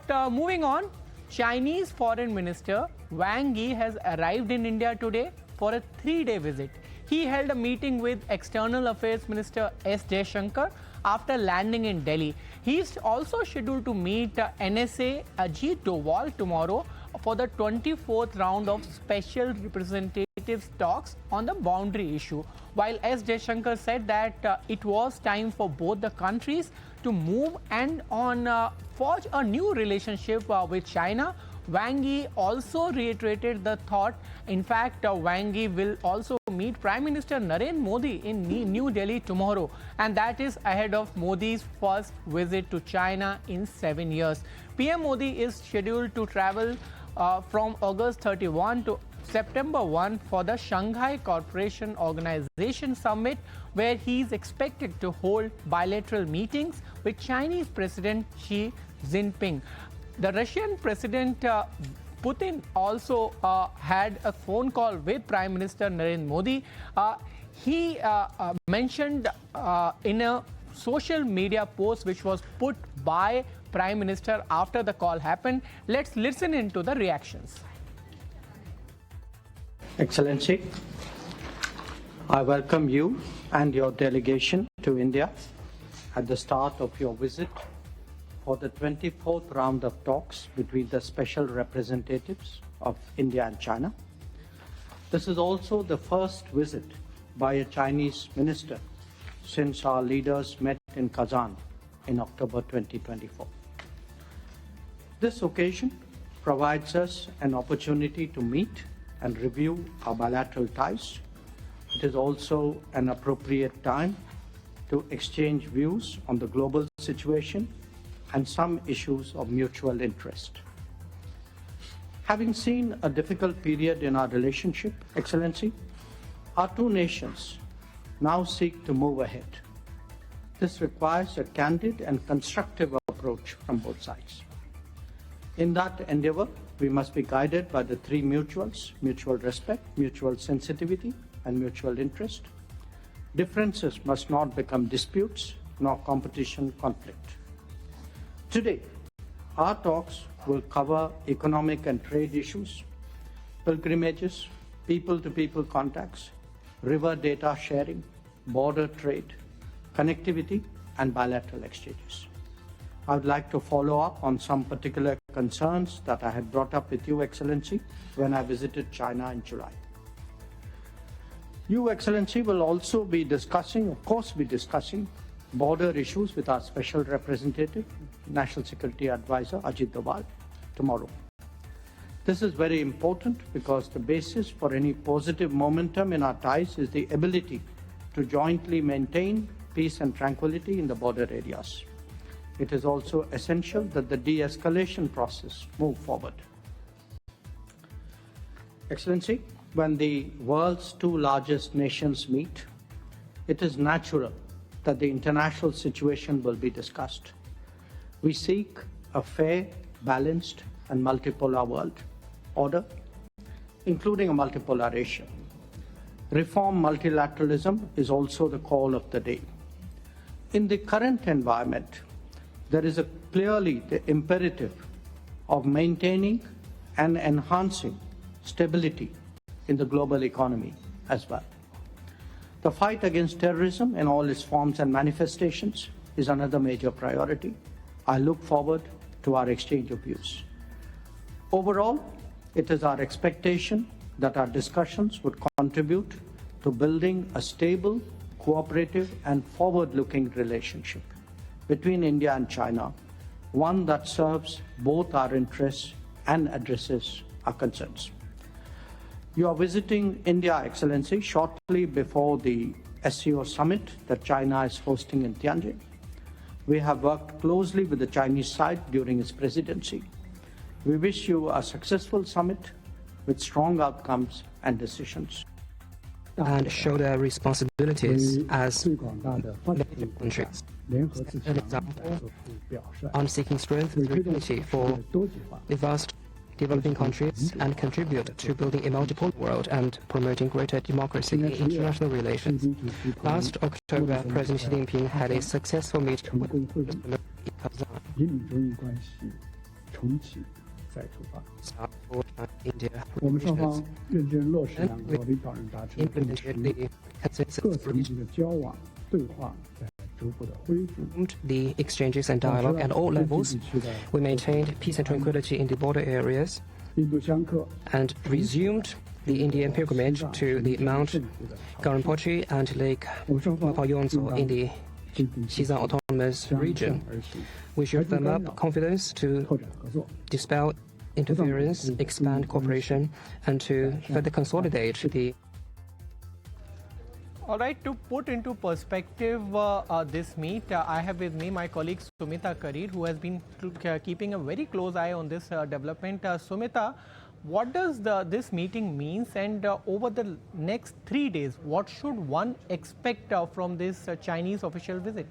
moving on, Chinese Foreign Minister Wang Yi has arrived in India today for a 3-day visit. He held a meeting with External Affairs Minister S. Jaishankar after landing in Delhi. He is also scheduled to meet NSA Ajit Doval tomorrow for the 24th round of special representatives talks on the boundary issue. While S. Jaishankar said that it was time for both the countries to move and forge a new relationship with China, Wang Yi also reiterated the thought. In fact, Wang Yi will also meet Prime Minister Narendra Modi in New Delhi tomorrow, and that is ahead of Modi's first visit to China in 7 years. PM Modi is scheduled to travel from August 31 to September 1 for the Shanghai Cooperation Organization Summit, where he is expected to hold bilateral meetings with Chinese President Xi Jinping. The Russian President Putin also had a phone call with Prime Minister Narendra Modi. He mentioned in a social media post which was put by Prime Minister after the call happened. Let's listen into the reactions. Excellency, I welcome you and your delegation to India at the start of your visit for the 24th round of talks between the special representatives of India and China. This is also the first visit by a Chinese minister since our leaders met in Kazan in October 2024. This occasion provides us an opportunity to meet and review our bilateral ties. It is also an appropriate time to exchange views on the global situation and some issues of mutual interest. Having seen a difficult period in our relationship, Excellency, our two nations now seek to move ahead. This requires a candid and constructive approach from both sides. In that endeavor, we must be guided by the three mutuals: mutual respect, mutual sensitivity, and mutual interest. Differences must not become disputes, nor competition conflict. Today, our talks will cover economic and trade issues, pilgrimages, people-to-people contacts, river data sharing, border trade, connectivity, and bilateral exchanges. I would like to follow up on some particular concerns that I had brought up with you, Excellency, when I visited China in July. You, Excellency, will also be discussing, border issues with our Special Representative, National Security Advisor Ajit Doval tomorrow. This is very important because the basis for any positive momentum in our ties is the ability to jointly maintain peace and tranquility in the border areas. It is also essential that the de-escalation process move forward. Excellency, when the world's two largest nations meet, it is natural that the international situation will be discussed. We seek a fair, balanced, and multipolar world order, including a multipolar Asia. Reform multilateralism is also the call of the day. In the current environment, there is clearly the imperative of maintaining and enhancing stability in the global economy as well. The fight against terrorism in all its forms and manifestations is another major priority. I look forward to our exchange of views. Overall, it is our expectation that our discussions would contribute to building a stable, cooperative, and forward-looking relationship between India and China, one that serves both our interests and addresses our concerns. You are visiting India, Excellency, shortly before the SCO Summit that China is hosting in Tianjin. We have worked closely with the Chinese side during its presidency. We wish you a successful summit with strong outcomes and decisions. And show their responsibilities as major countries. An example on seeking strength and unity for the vast developing countries and contribute to building a multipolar world and promoting greater democracy in international relations. Last October, President Xi Jinping had a successful meeting with Kazan. 重启再出发。 start for India 我们双方 relations. 认真落实 And 两国领导人达成的共 implemented 识， the consensus 各层级的交往对话在逐步的恢复。 the exchanges and 保持 dialogue 了 at all 边境 levels. 地区的 We maintained peace and tranquility in the border areas 印度香客 and resumed the Indian pilgrimage to the Mount Garampochi and Lake 我们双方 Mapayonzo in the 坚定不移 Xizang Autonomous 相向 region. 而行， We should firm up confidence to 拓展合作， dispel interference, expand cooperation, and to further consolidate the All right, to put into perspective this meet, I have with me my colleague Sumita Karir, who has been keeping a very close eye on this development. Sumita, what does this meeting means, and over the next 3 days, what should one expect from this Chinese official visit?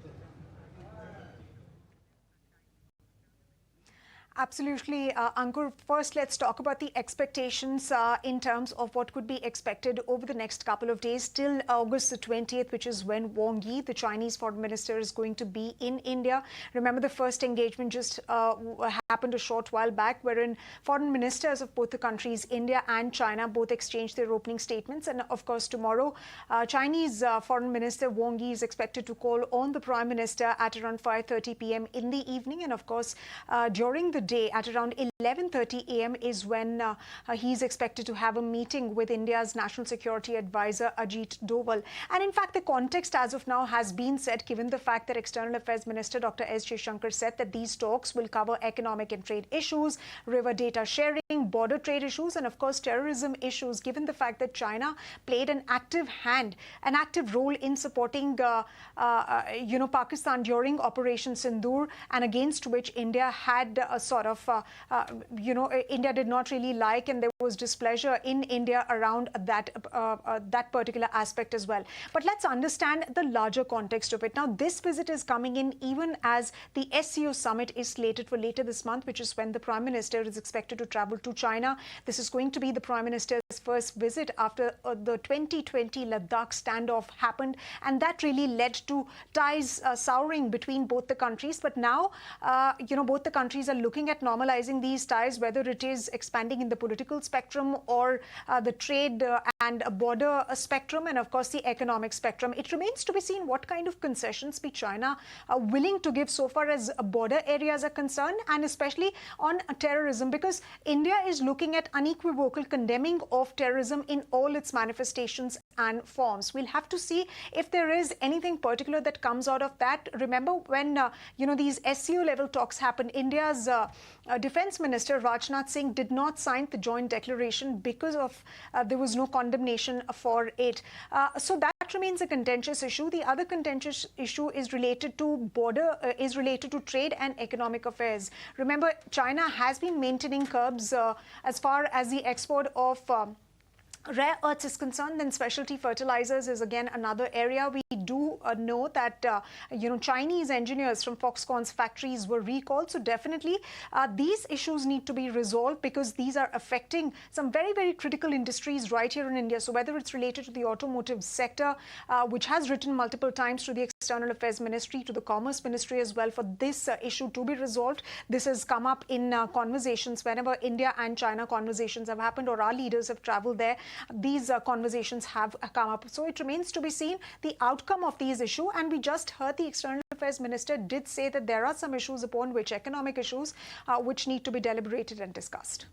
Absolutely, Ankur. First, let's talk about the expectations in terms of what could be expected over the next couple of days till August the 20th, which is when Wang Yi, the Chinese foreign minister, is going to be in India. Remember, the first engagement just happened a short while back, wherein foreign ministers of both the countries, India and China, both exchanged their opening statements. And of course, tomorrow, Chinese foreign minister Wang Yi is expected to call on the prime minister at around 5:30 p.m. in the evening. And of course, during the day at around 11:30 a.m. is when he's expected to have a meeting with India's National Security Advisor Ajit Doval. And in fact, the context as of now has been set, given the fact that External Affairs Minister Dr. S. Jaishankar said that these talks will cover economic and trade issues, river data sharing, border trade issues, and of course terrorism issues, given the fact that China played an active role in supporting Pakistan during Operation Sindoor, and against which India had a sort of India did not really like, and there was displeasure in India around that particular aspect as well. But let's understand the larger context of it. Now, this visit is coming in even as the SCO Summit is slated for later this month, which is when the Prime Minister is expected to travel to China. This is going to be the Prime Minister's first visit after the 2020 Ladakh standoff happened, and that really led to ties souring between both the countries. But now, both the countries are looking at normalizing these ties, whether it is expanding in the political spectrum or the trade and border spectrum, and of course the economic spectrum. It remains to be seen what kind of concessions be China willing to give so far as border areas are concerned, and especially on terrorism, because India is looking at unequivocal condemning of terrorism in all its manifestations and forms. We'll have to see if there is anything particular that comes out of that. Remember, when these SCO level talks happened, India's Defense Minister Rajnath Singh did not sign the joint declaration because of there was no condemnation for it. So that remains a contentious issue. The other contentious issue is related to trade and economic affairs. Remember, China has been maintaining curbs as far as the export of rare earths is concerned. Then specialty fertilizers is again another area. We do know that Chinese engineers from Foxconn's factories were recalled. So definitely these issues need to be resolved, because these are affecting some very, very critical industries right here in India. So whether it's related to the automotive sector, which has written multiple times to the External Affairs Ministry, to the Commerce Ministry as well, for this issue to be resolved. This has come up in conversations whenever India and China conversations have happened, or our leaders have traveled there. These conversations have come up. So it remains to be seen the outcome of these issues. And we just heard the External Affairs Minister did say that there are some issues upon which, economic issues, which need to be deliberated and discussed.